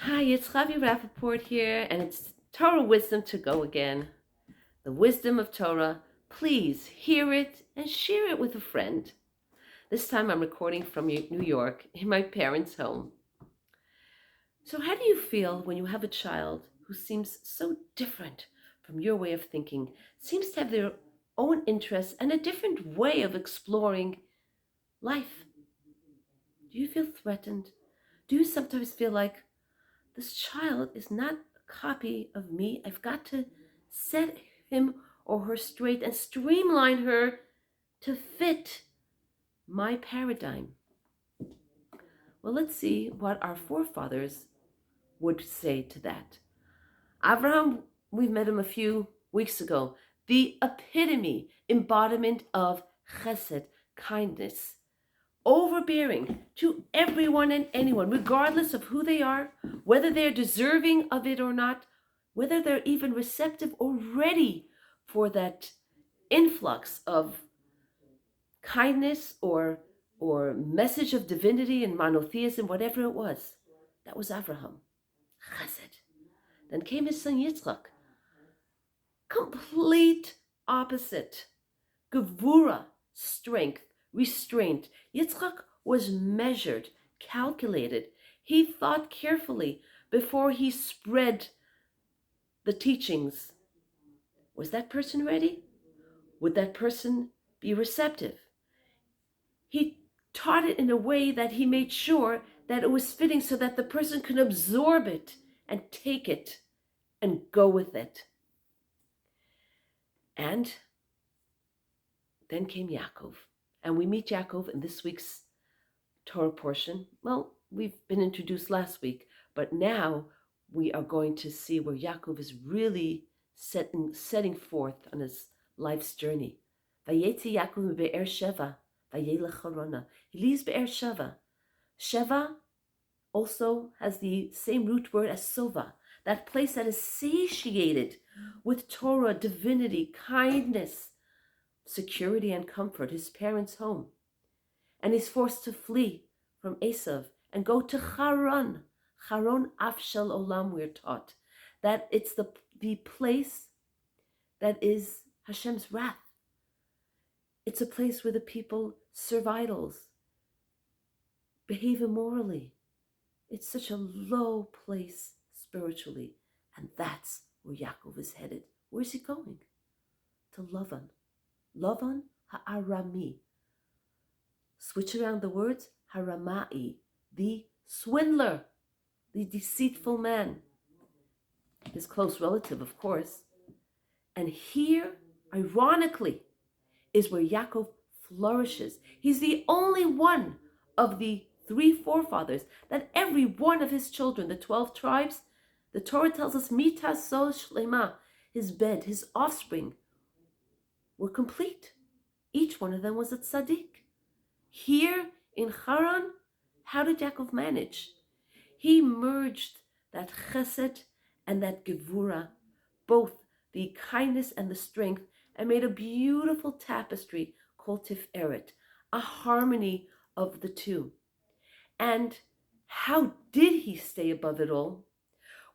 Hi, it's Javi Rappaport here, and it's Torah Wisdom to go again. The wisdom of Torah. Please hear it and share it with a friend. This time I'm recording from New York in my parents' home. So, how do you feel when you have a child who seems so different from your way of thinking, seems to have their own interests and a different way of exploring life? Do you feel threatened? Do you sometimes feel like this child is not a copy of me? I've got to set him or her straight and streamline her to fit my paradigm. Well, let's see what our forefathers would say to that. Abraham, we met him a few weeks ago, the epitome, embodiment of chesed, kindness, overbearing to everyone and anyone, regardless of who they are, whether they're deserving of it or not, whether they're even receptive or ready for that influx of kindness or message of divinity and monotheism, whatever it was. That was Abraham. Chesed. Then came his son Yitzchak. Complete opposite. Gevura, strength, restraint. Yitzchak was measured, calculated. He thought carefully before he spread the teachings. Was that person ready? Would that person be receptive? He taught it in a way that he made sure that it was fitting so that the person could absorb it and take it and go with it. And then came Yaakov. And we meet Yaakov in this week's Torah portion. Well, we've been introduced last week, but now we are going to see where Yaakov is really setting forth on his life's journey. Vayeitzei Yaakov be'er Sheva, vayelech Harana. He leaves Be'er Sheva. Sheva also has the same root word as Sova, that place that is satiated with Torah, divinity, kindness, security, and comfort, his parents' home. And he's forced to flee from Esav and go to Haran. Haran Afshel Olam, we're taught. That it's the place that is Hashem's wrath. It's a place where the people serve idols, behave immorally. It's such a low place spiritually. And that's where Yaakov is headed. Where's he going? To Lavan. Lavan Ha'arami. Switch around the words, Haramai, the swindler, the deceitful man, his close relative, of course. And here, ironically, is where Yaakov flourishes. He's the only one of the three forefathers that every one of his children, the 12 tribes, the Torah tells us, Mita so shlema, his bed, his offspring, were complete. Each one of them was a tzaddik. Here in Haran, how did Yaakov manage? He merged that chesed and that gevura, both the kindness and the strength, and made a beautiful tapestry called Tiferet, a harmony of the two. And how did he stay above it all?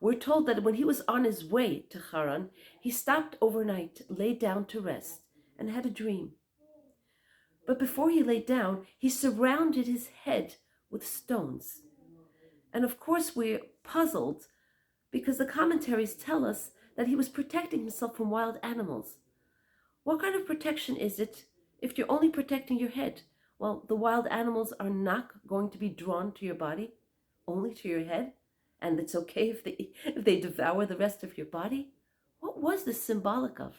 We're told that when he was on his way to Haran, he stopped overnight, lay down to rest, and had a dream. But before he lay down, he surrounded his head with stones. And of course, we're puzzled because the commentaries tell us that he was protecting himself from wild animals. What kind of protection is it if you're only protecting your head? Well, the wild animals are not going to be drawn to your body, only to your head, and it's okay if they devour the rest of your body. What was this symbolic of?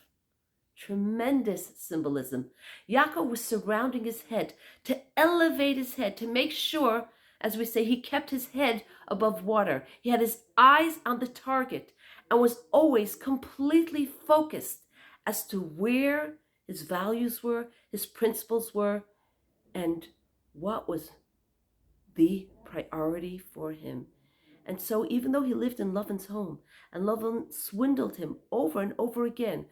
Tremendous symbolism. Yaakov was surrounding his head to elevate his head, to make sure, as we say, he kept his head above water. He had his eyes on the target and was always completely focused as to where his values were, his principles were, and what was the priority for him. And so even though he lived in Lavan's home, and Lavan swindled him over and over again,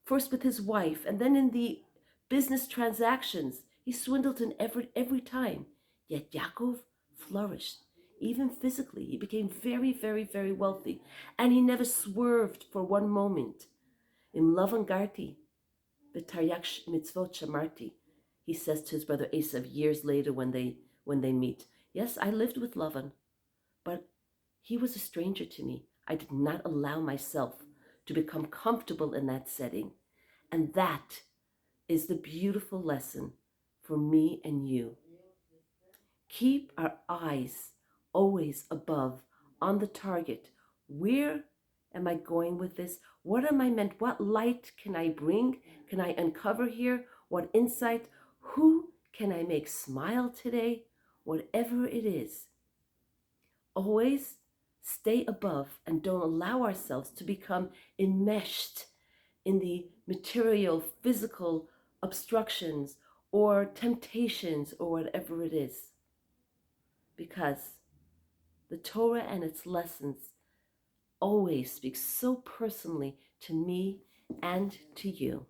first with his wife, and then in the business transactions, he swindled him every time. Yet Yaakov flourished. even physically. He became very, very, very wealthy. And he never swerved for one moment. Im Lavan Garti, V'Taryak Mitzvot Shamarti, he says to his brother Esav years later when they meet. Yes, I lived with Lavan, but he was a stranger to me. I did not allow myself to become comfortable in that setting. And that is the beautiful lesson for me and you. Keep our eyes always above, on the target. Where am I going with this? What am I meant? What light can I bring? Can I uncover here? What insight? Who can I make smile today? Whatever it is. Always stay above and don't allow ourselves to become enmeshed in the material, physical obstructions or temptations or whatever it is. Because the Torah and its lessons always speak so personally to me and to you.